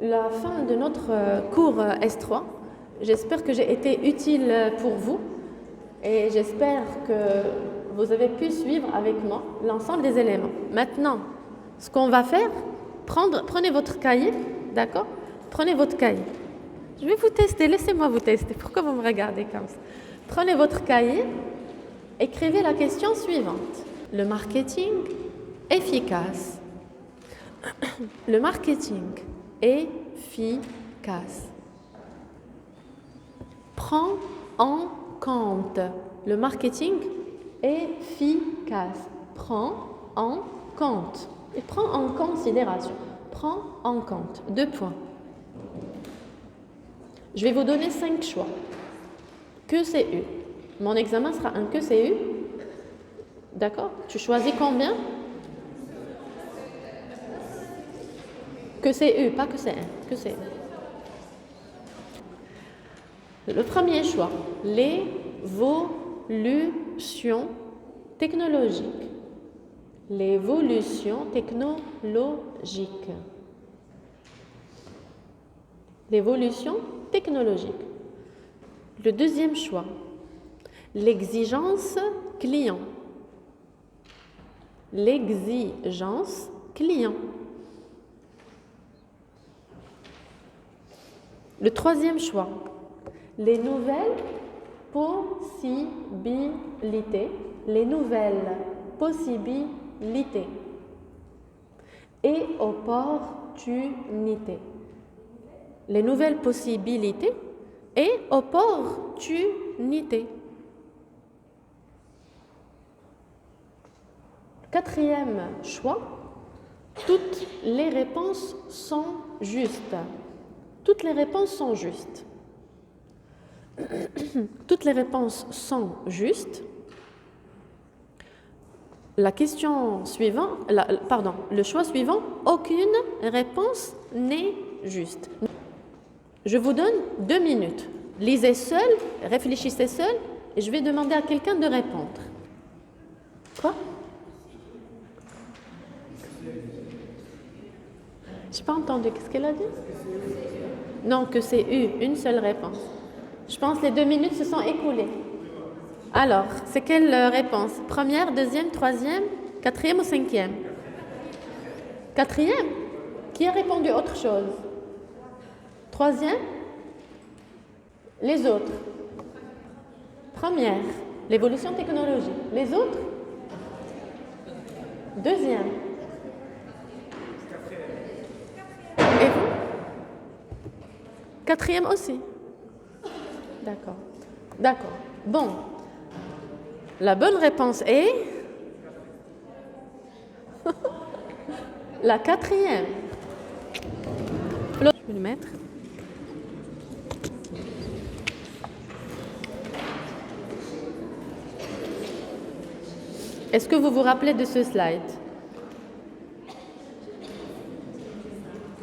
la fin de notre cours S3. J'espère que j'ai été utile pour vous et j'espère que vous avez pu suivre avec moi l'ensemble des éléments. Maintenant, ce qu'on va faire, prenez votre cahier, d'accord? Prenez votre cahier. Je vais vous tester, laissez-moi vous tester. Pourquoi vous me regardez comme ça? Prenez votre cahier, écrivez la question suivante. Le marketing efficace. Le marketing efficace prend en compte. Le marketing efficace prend en compte. Et prend en considération. Prend en compte. 2 points. Je vais vous donner 5 choix. Que c'est U. Mon examen sera un que c'est U. D'accord? Tu choisis combien? Que c'est U, pas que c'est un. Que c'est U. Le premier choix, l'évolution technologique. L'évolution technologique. L'évolution technologique. Le deuxième choix, l'exigence client. L'exigence client. Le troisième choix, les nouvelles possibilités. Les nouvelles possibilités. Et opportunités. Les nouvelles possibilités et opportunités. Quatrième choix, toutes les réponses sont justes. Toutes les réponses sont justes. Toutes les réponses sont justes. La question suivante, le choix suivant, aucune réponse n'est juste. Je vous donne 2 minutes. Lisez seul, réfléchissez seul, et je vais demander à quelqu'un de répondre. Quoi? Je n'ai pas entendu. Qu'est-ce qu'elle a dit? Non, que c'est U, une seule réponse. Je pense que les 2 minutes se sont écoulées. Alors, c'est quelle réponse? Première, deuxième, troisième, quatrième ou cinquième? Quatrième? Qui a répondu autre chose? Troisième? Les autres? Première, l'évolution technologique. Les autres? Deuxième? Et vous? Quatrième aussi? D'accord. D'accord. Bon. La bonne réponse est la quatrième. Je vais le mettre. Est-ce que vous vous rappelez de ce slide?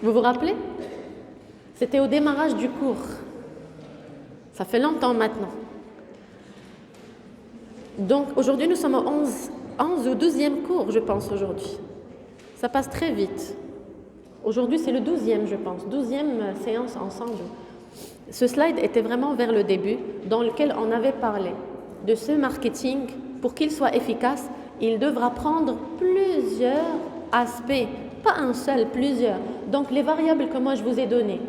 Vous vous rappelez? C'était au démarrage du cours. Ça fait longtemps maintenant. Donc aujourd'hui, nous sommes au 11 ou 12e cours, je pense, aujourd'hui. Ça passe très vite. Aujourd'hui, c'est le 12e, je pense. 12e séance ensemble. Ce slide était vraiment vers le début, dans lequel on avait parlé de ce marketing. Pour qu'il soit efficace, il devra prendre plusieurs aspects. Pas un seul, plusieurs. Donc les variables que moi je vous ai données.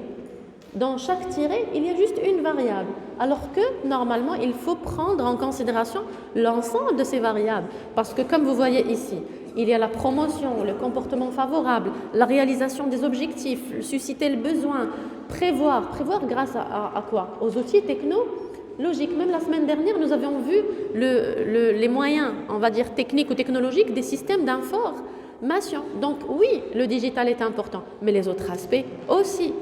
Dans chaque tiré, il y a juste une variable. Alors que, normalement, il faut prendre en considération l'ensemble de ces variables. Parce que, comme vous voyez ici, il y a la promotion, le comportement favorable, la réalisation des objectifs, susciter le besoin, prévoir. Prévoir grâce à quoi? Aux outils technologiques. Même la semaine dernière, nous avions vu les moyens, on va dire techniques ou technologiques, des systèmes d'information. Donc oui, le digital est important, mais les autres aspects aussi.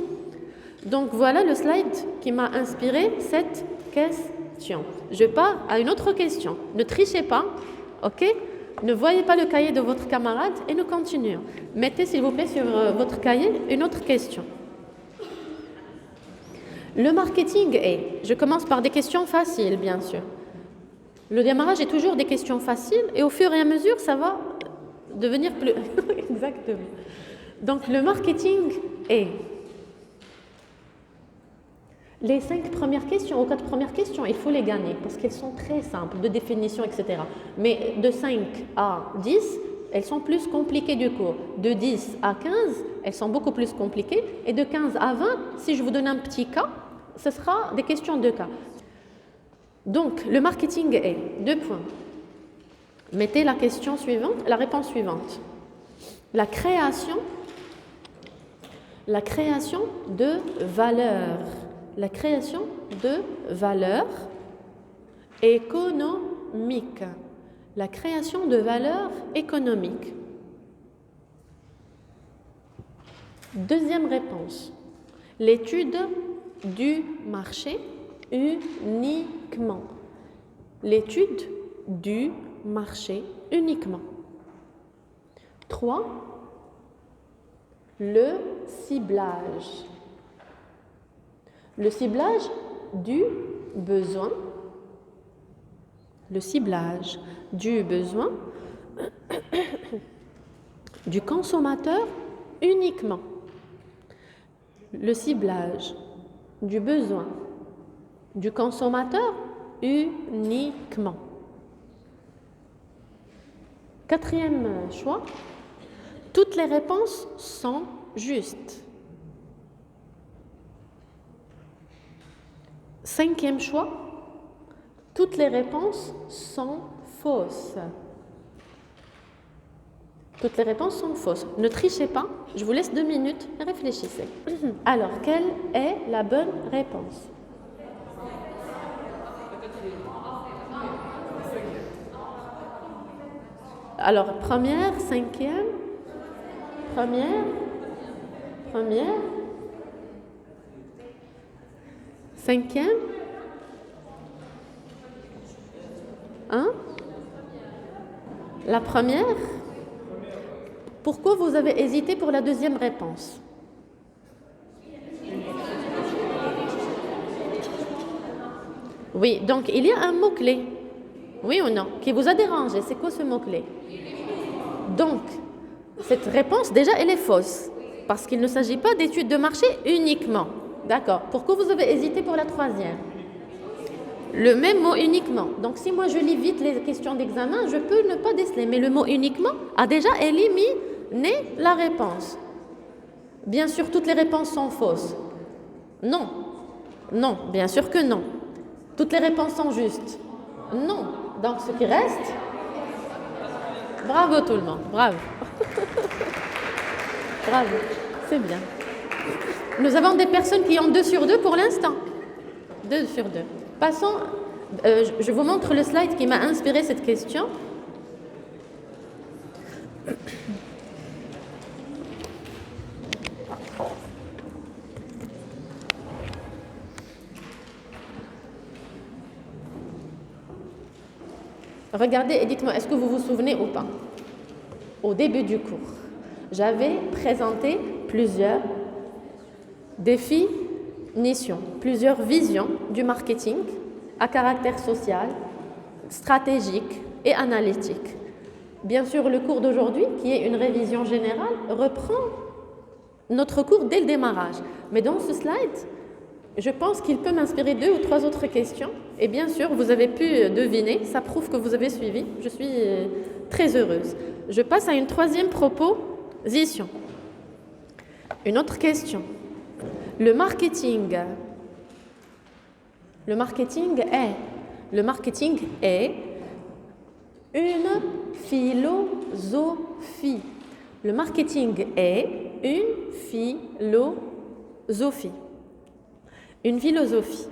Donc voilà le slide qui m'a inspiré cette question. Je pars à une autre question. Ne trichez pas, ok? Ne voyez pas le cahier de votre camarade et nous continuons. Mettez s'il vous plaît sur votre cahier une autre question. Le marketing est, je commence par des questions faciles bien sûr. Le démarrage est toujours des questions faciles et au fur et à mesure ça va devenir plus... Exactement. Donc le marketing est... Les 5 premières questions ou 4 premières questions, il faut les gagner parce qu'elles sont très simples, de définition, etc. Mais de 5 à 10, elles sont plus compliquées du coup. De 10 à 15, elles sont beaucoup plus compliquées. Et de 15 à 20, si je vous donne un petit cas, ce sera des questions de cas. Donc, le marketing est 2 points. Mettez la question suivante, la réponse suivante. La création de valeur. La création de valeur économique. La création de valeur économique. Deuxième réponse. L'étude du marché uniquement. L'étude du marché uniquement. 3. Le ciblage. Le ciblage du besoin. Le ciblage du besoin du consommateur uniquement. Le ciblage du besoin du consommateur uniquement. Quatrième choix, toutes les réponses sont justes. Cinquième choix, toutes les réponses sont fausses. Toutes les réponses sont fausses. Ne trichez pas, je vous laisse 2 minutes et réfléchissez. Alors, quelle est la bonne réponse? Alors, première, cinquième, première, cinquième, la première. Pourquoi vous avez hésité pour la deuxième réponse? Oui, donc il y a un mot-clé, oui ou non, qui vous a dérangé. C'est quoi ce mot-clé? Donc, cette réponse, déjà, elle est fausse, parce qu'il ne s'agit pas d'études de marché uniquement. D'accord. Pourquoi vous avez hésité pour la troisième? Le même mot uniquement. Donc, si moi je lis vite les questions d'examen, je peux ne pas déceler. Mais le mot uniquement a déjà éliminé la réponse. Bien sûr, toutes les réponses sont fausses. Non. Non, bien sûr que non. Toutes les réponses sont justes. Non. Donc, ce qui reste... Bravo tout le monde. Bravo. Bravo. C'est bien. Nous avons des personnes qui ont 2 sur 2 pour l'instant. 2 sur 2. Passons, je vous montre le slide qui m'a inspiré cette question. Regardez et dites-moi, est-ce que vous vous souvenez ou pas? Au début du cours, j'avais présenté plusieurs définitions, plusieurs visions du marketing à caractère social, stratégique et analytique. Bien sûr, le cours d'aujourd'hui, qui est une révision générale, reprend notre cours dès le démarrage. Mais dans ce slide, je pense qu'il peut m'inspirer 2 ou 3 autres questions. Et bien sûr, vous avez pu deviner, ça prouve que vous avez suivi. Je suis très heureuse. Je passe à une 3e proposition. Une autre question. Le marketing est une philosophie. Le marketing est une philosophie. Une philosophie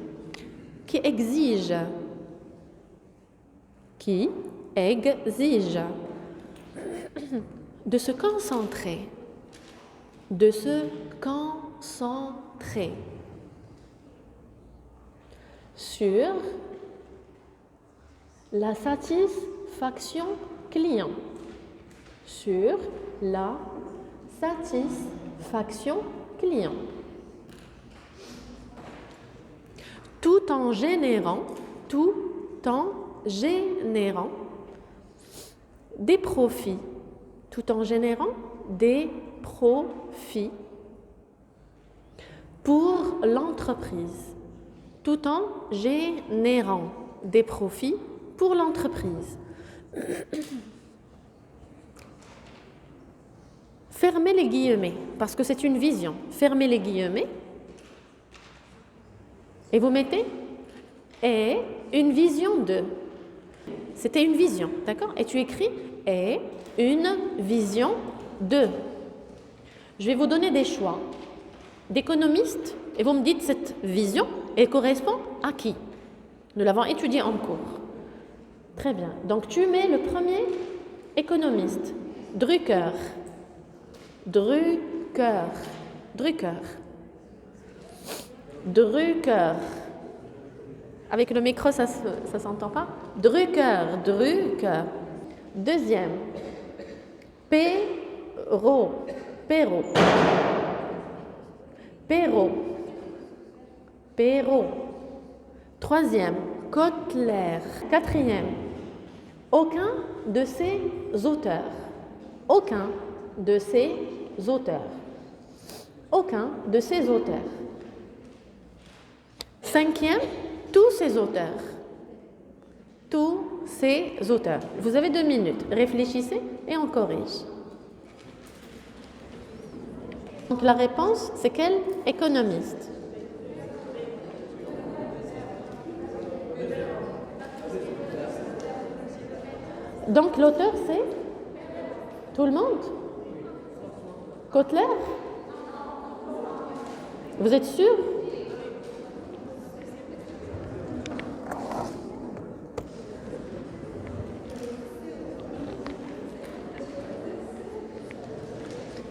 qui exige de se concentrer, sur la satisfaction client, sur la satisfaction client, tout en générant des profits, pour l'entreprise. tout en générant des profits pour l'entreprise. Fermez les guillemets, parce que c'est une vision. Fermez les guillemets et vous mettez « et une vision de ». C'était une vision, d'accord? Et tu écris « et une vision de ». Je vais vous donner des choix d'économistes et vous me dites cette vision, elle correspond à qui? Nous l'avons étudié en cours. Très bien. Donc tu mets le premier économiste, Drucker. Drucker. Drucker. Drucker. Avec le micro, ça s'entend pas? Drucker. Drucker. Deuxième. Perrault. Perrault. Perrault. Perrault. Troisième. Kotler. Quatrième. Aucun de ces auteurs. Aucun de ces auteurs. Aucun de ces auteurs. Cinquième, tous ces auteurs. Tous ces auteurs. Vous avez 2 minutes. Réfléchissez et on corrige. Donc la réponse, c'est quel économiste? Donc l'auteur, c'est tout le monde? Kotler? Vous êtes sûr?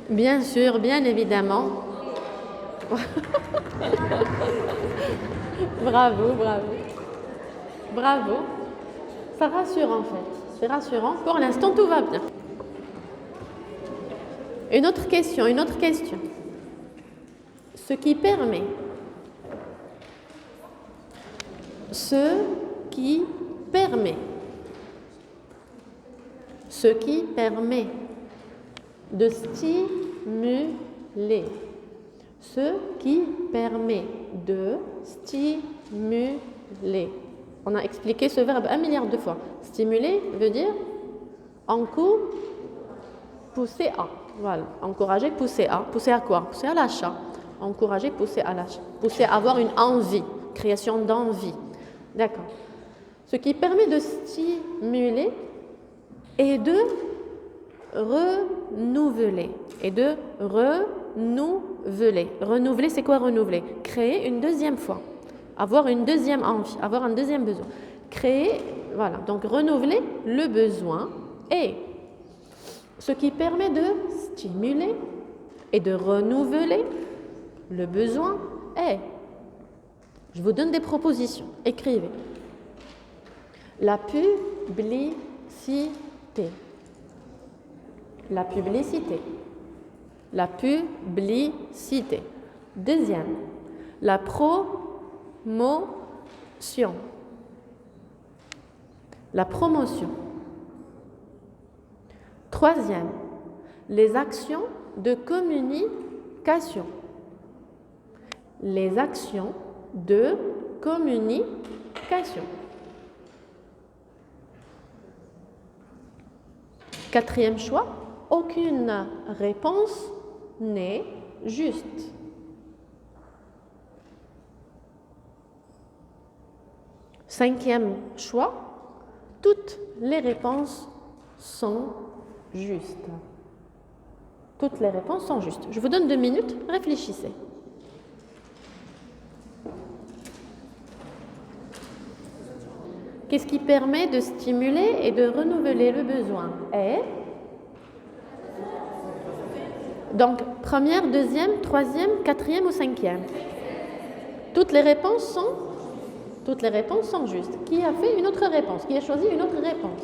Bien sûr, bien évidemment. Bravo, bravo. Bravo. Ça rassure en fait. C'est rassurant. Pour l'instant, tout va bien. Une autre question, une autre question. Ce qui permet. Ce qui permet. Ce qui permet de stimuler. Ce qui permet de stimuler. On a expliqué ce verbe 1 milliard de fois. Stimuler veut dire pousser à. Voilà, encourager, pousser à. Pousser à quoi? Pousser à l'achat. Encourager, pousser à l'achat. Pousser à avoir une envie, création d'envie. D'accord. Ce qui permet de stimuler et de renouveler. Et de renouveler. Renouveler, c'est quoi renouveler? Créer une deuxième fois. Avoir une deuxième envie, avoir un deuxième besoin. Créer, voilà, donc renouveler le besoin et ce qui permet de stimuler et de renouveler le besoin est, je vous donne des propositions, écrivez. La publicité. La publicité. La publicité. Deuxième, la promotion. La promotion. Troisième, les actions de communication. Les actions de communication. Quatrième choix, aucune réponse n'est juste. Cinquième choix, toutes les réponses sont justes. Toutes les réponses sont justes. Je vous donne 2 minutes, réfléchissez. Qu'est-ce qui permet de stimuler et de renouveler le besoin? Donc, première, deuxième, troisième, quatrième ou cinquième? Toutes les réponses sont justes. Qui a fait une autre réponse? Qui a choisi une autre réponse?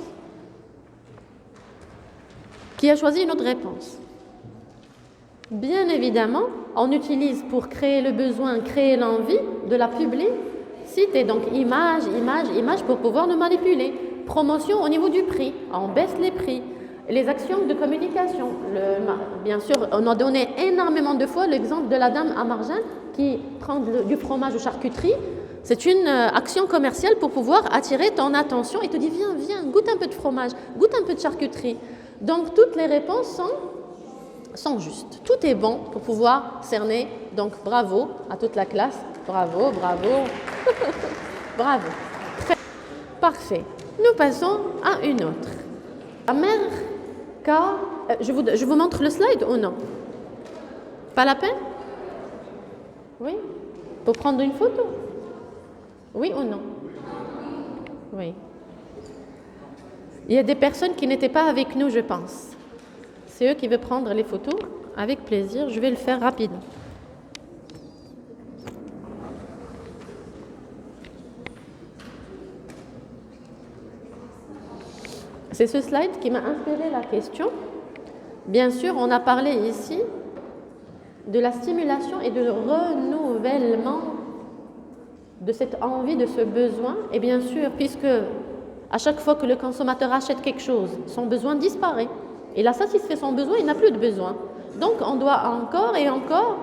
Qui a choisi une autre réponse? Bien évidemment, on utilise pour créer le besoin, créer l'envie de la publicité. Donc, image pour pouvoir nous manipuler. Promotion au niveau du prix. On baisse les prix. Les actions de communication. Bien sûr, on a donné énormément de fois l'exemple de la dame à Margin qui prend du fromage aux charcuteries C'est une action commerciale pour pouvoir attirer ton attention et te dire viens, viens, goûte un peu de fromage, goûte un peu de charcuterie. Donc toutes les réponses sont justes. Tout est bon pour pouvoir cerner. Donc bravo à toute la classe. Bravo, bravo. Bravo. Très parfait. Nous passons à une autre. La mère K. Je vous montre le slide ou non? Pas la peine? Oui. Pour prendre une photo? Oui ou non? Oui. Il y a des personnes qui n'étaient pas avec nous, je pense. C'est eux qui veulent prendre les photos. Avec plaisir, je vais le faire rapidement. C'est ce slide qui m'a inspiré la question. Bien sûr, on a parlé ici de la stimulation et de renouvellement de cette envie, de ce besoin. Et bien sûr, puisque à chaque fois que le consommateur achète quelque chose, son besoin disparaît. Il a satisfait son besoin, il n'a plus de besoin. Donc, on doit encore et encore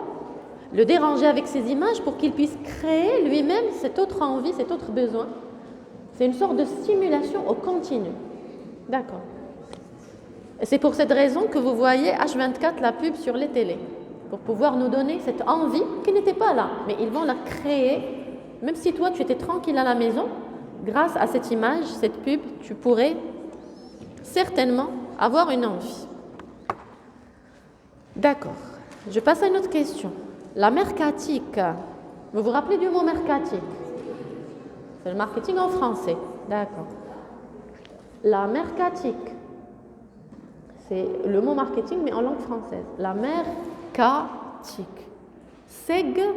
le déranger avec ces images pour qu'il puisse créer lui-même cette autre envie, cet autre besoin. C'est une sorte de stimulation au continu. D'accord. Et c'est pour cette raison que vous voyez H24 la pub sur les télés, pour pouvoir nous donner cette envie qui n'était pas là, mais ils vont la créer. Même si toi, tu étais tranquille à la maison, grâce à cette image, cette pub, tu pourrais certainement avoir une envie. D'accord. Je passe à une autre question. La mercatique. Vous vous rappelez du mot mercatique? C'est le marketing en français. D'accord. La mercatique. C'est le mot marketing, mais en langue française. La mercatique. Segmenté.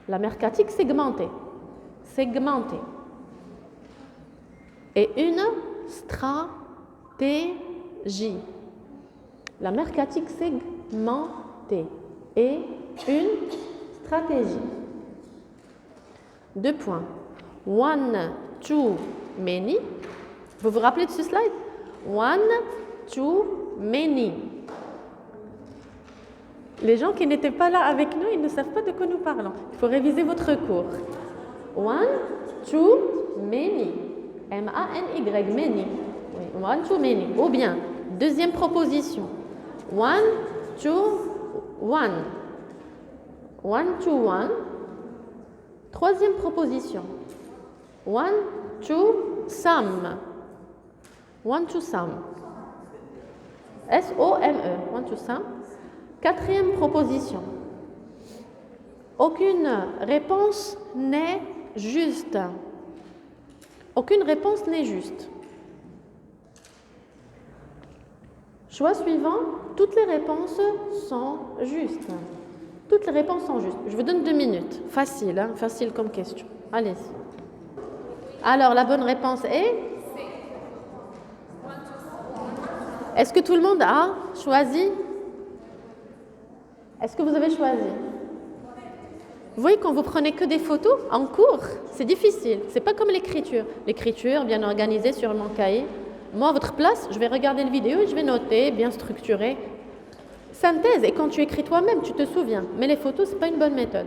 La mercatique segmentée. Segmentée. Et une stratégie. La mercatique segmentée et une stratégie. 2 points. One, too many. Vous vous rappelez de ce slide? One, too many. Les gens qui n'étaient pas là avec nous, ils ne savent pas de quoi nous parlons. Il faut réviser votre cours. One, too many. M-A-N-Y, many. Oui, one, too many. Ou bien, deuxième proposition. One, two, one. One, two, one. Troisième proposition. One, two, some. One, two, some. S-O-M-E. One, two, some. Quatrième proposition. Aucune réponse n'est juste. Aucune réponse n'est juste. Choix suivant, toutes les réponses sont justes. Toutes les réponses sont justes. Je vous donne 2 minutes. Facile, hein? Facile comme question. Allez-y. Alors, la bonne réponse est? Est-ce que tout le monde a choisi? Est-ce que vous avez choisi? Vous voyez, quand vous prenez que des photos en cours, c'est difficile. C'est pas comme l'écriture. L'écriture, bien organisée sur mon cahier. Moi, à votre place, je vais regarder la vidéo et je vais noter, bien structuré. Synthèse, et quand tu écris toi-même, tu te souviens. Mais les photos, c'est pas une bonne méthode.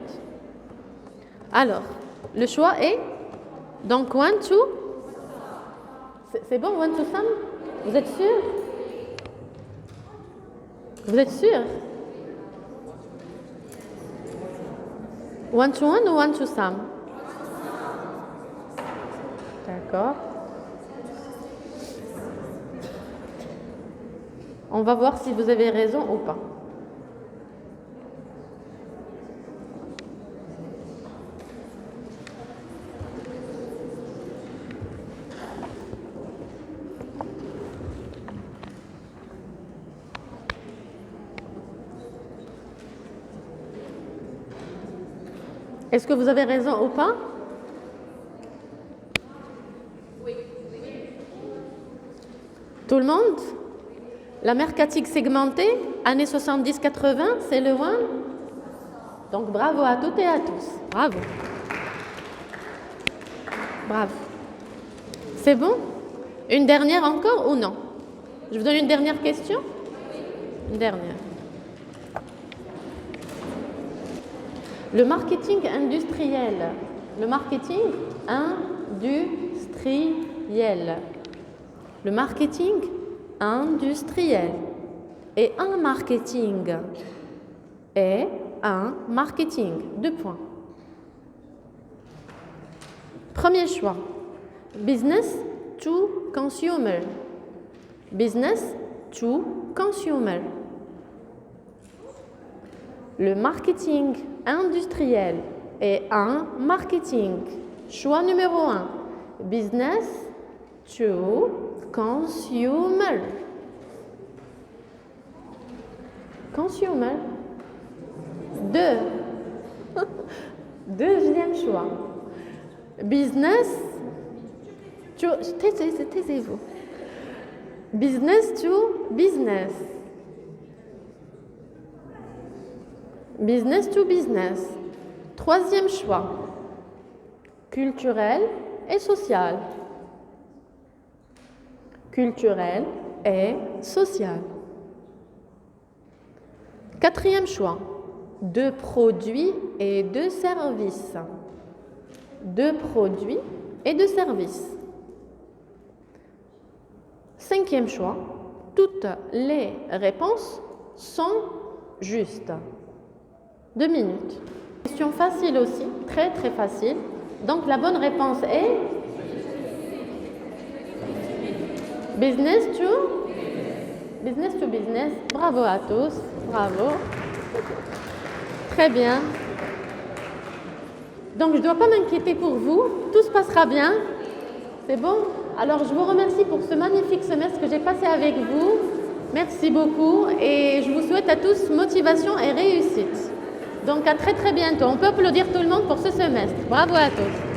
Alors, le choix est donc one, two. C'est bon, one, two, some? Vous êtes sûr? Vous êtes sûr? One to one ou one to some? D'accord. On va voir si vous avez raison ou pas. Est-ce que vous avez raison ou pas? Oui. Tout le monde? La mercatique segmentée, années 70-80, c'est le one? Donc bravo à toutes et à tous. Bravo. Bravo. C'est bon? Une dernière encore ou non? Je vous donne une dernière question? Une dernière. Le marketing industriel. Le marketing industriel. Le marketing industriel. Et un marketing. Et un marketing. 2 points. Premier choix. Business to consumer. Business to consumer. Le marketing industriel est un marketing. Choix numéro 1. Business to consumer. Consumer. 2. Deuxième choix. Business to... Taisez-vous. Business to business. Business to business. Troisième choix. Culturel et social. Culturel et social. Quatrième choix. De produits et de services. De produits et de services. Cinquième choix. Toutes les réponses sont justes. 2 minutes. Question facile aussi, très très facile. Donc la bonne réponse est business to business. Bravo à tous, bravo. Très bien. Donc je ne dois pas m'inquiéter pour vous, tout se passera bien. C'est bon? Alors je vous remercie pour ce magnifique semestre que j'ai passé avec vous. Merci beaucoup et je vous souhaite à tous motivation et réussite. Donc à très très bientôt. On peut applaudir tout le monde pour ce semestre. Bravo à tous.